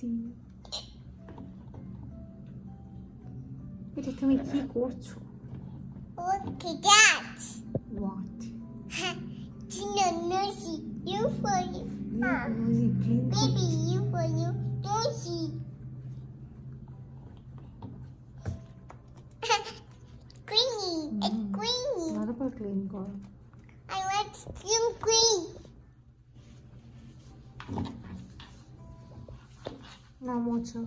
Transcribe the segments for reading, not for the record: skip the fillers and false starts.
see. এটা তুমি কি করছো? Look at that. What? Tina, Nosy, you for you. Yeah, Nosy, clean Baby, you for you. Nosy. Queenie, it's Queenie. ভালো clean করো। I want skin queen. না মোছো।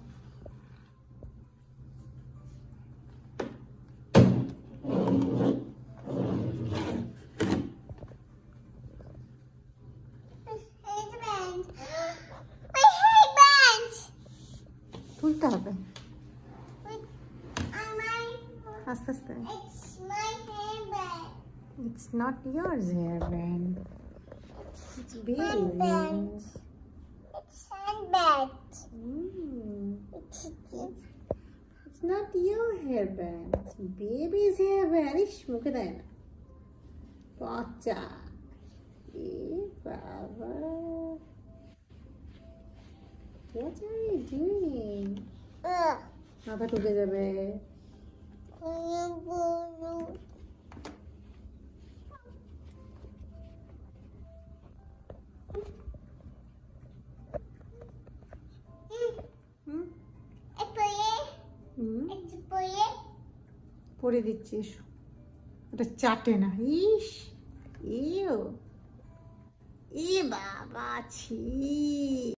Hairband. My hairband. তুলতে হবে My, আস্তে আস্তে। it's my hairband. It's not yours hairband. It's Handband. baby's. It's handband. It's not your hairband. It's baby's hairband. ইস মুখে দেয় না। পচা। এ বাবা। What are you doing? মাথা ঢুকে যাবে। হুম হুম পরে দিচ্ছিস ওটা চাটে না ইস ইও এ বাবা ছি